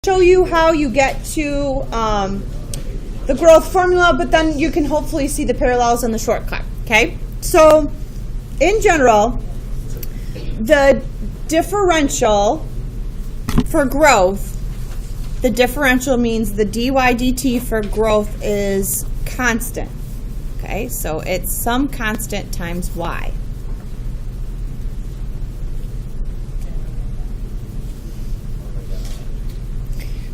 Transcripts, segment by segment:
Show you how you get to the growth formula, but then you can hopefully see the parallels and the shortcut. Okay, so in general, the differential for growth, the differential means the dy dt for growth is constant. Okay, so it's some constant times y.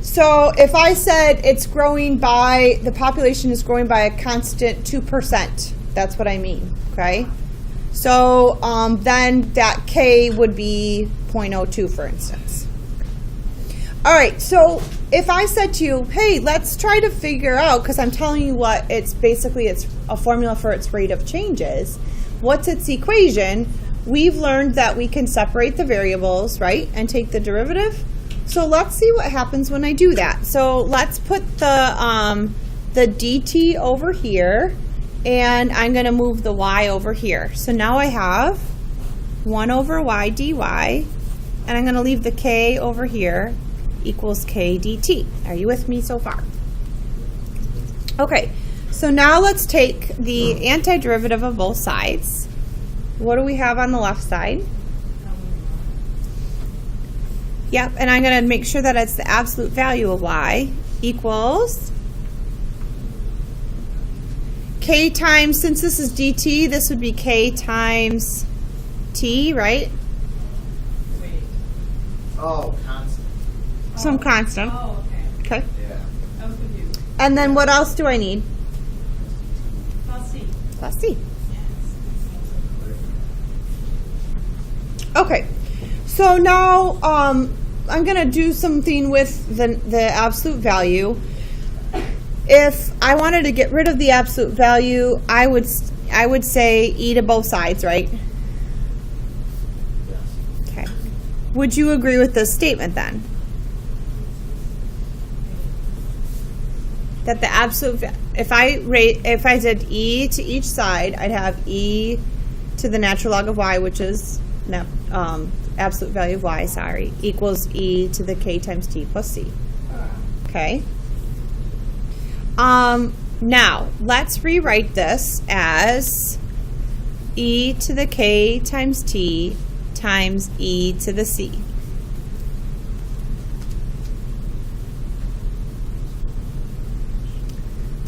So if I said it's growing by, the population is growing by a constant 2%, that's what I mean, okay? So then that K would be 0.02, for instance. All right, so if I said to you, hey, let's try to figure out, because I'm telling you what it's basically, it's a formula for its rate of changes. What's its equation? We've learned that we can separate the variables, right, and take the derivative. So let's see what happens when I do that. So let's put the dt over here, and I'm going to move the y over here. So now I have 1 over y dy, and I'm going to leave the k over here equals k dt. Are you with me so far? Okay, so now let's take the antiderivative of both sides. What do we have on the left side? Yep, and I'm going to make sure that it's the absolute value of y equals k times, since this is dt, this would be k times t, right? Wait. Oh, constant. Some constant. Oh, okay. Okay. Yeah. I was confused. And then what else do I need? Plus C. Plus c. Yes. Okay. So now I'm going to do something with the absolute value. If I wanted to get rid of the absolute value, I would say e to both sides, right? Yes. Okay. Would you agree with this statement then? That the absolute, if I did e to each side, I'd have e to the natural log of y, which is absolute value of y, sorry, equals e to the k times t plus c. Okay. Now, let's rewrite this as e to the k times t times e to the c.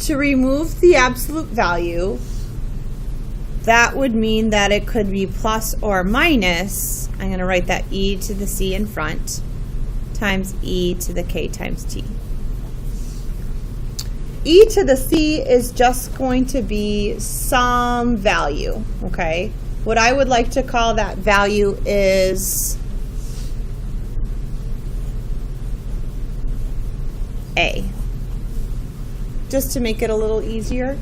To remove the absolute value, that would mean that it could be plus or minus. I'm going to write that e to the c in front times e to the k times t. E to the c is just going to be some value, okay? What I would like to call that value is a. Just to make it a little easier.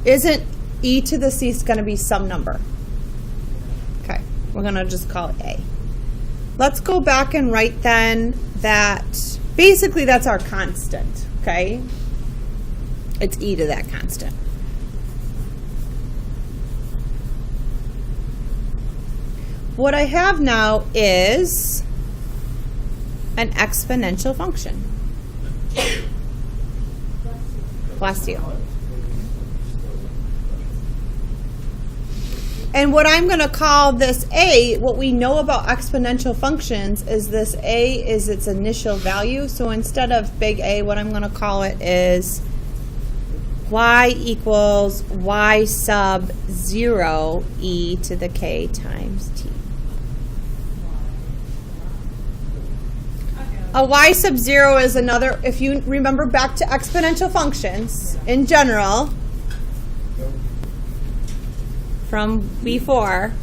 Isn't e to the c is going to be some number? Okay, we're going to just call it a. Let's go back and write then that, basically that's our constant, okay? It's e to that constant. What I have now is an exponential function. Bless you. And what I'm going to call this a, what we know about exponential functions is this a is its initial value. So instead of big A, what I'm going to call it is y equals y sub 0 e to the k times t. A y sub 0 is another, if you remember back to exponential functions in general, from before,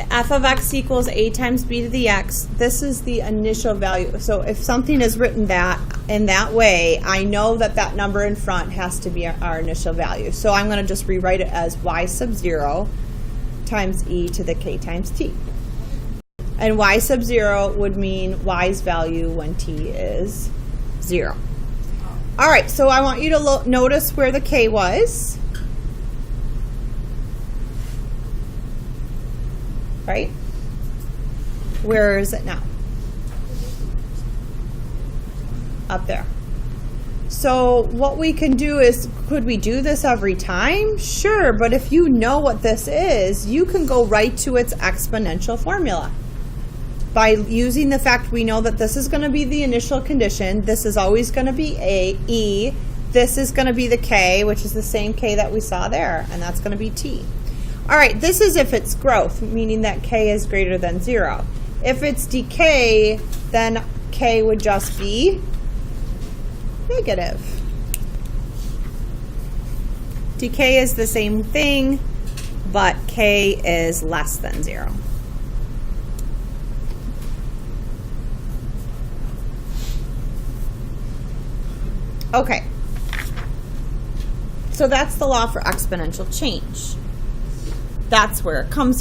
f of x equals a times b to the x. This is the initial value. So if something is written in that way, I know that that number in front has to be our initial value. So I'm going to just rewrite it as y sub 0 times e to the k times t. And y sub 0 would mean y's value when t is 0. All right, so I want you to notice where the k was. Right? Where is it now? up there. So what we can do is, could we do this every time? Sure, but if you know what this is, you can go right to its exponential formula. By using the fact we know that this is going to be the initial condition, this is always going to be E, this is going to be the K, which is the same K that we saw there, and that's going to be T. All right, this is if it's growth, meaning that K is greater than 0. If it's decay, then K would just be negative. Decay is the same thing, but K is less than 0. Okay. So that's the law for exponential change. That's where it comes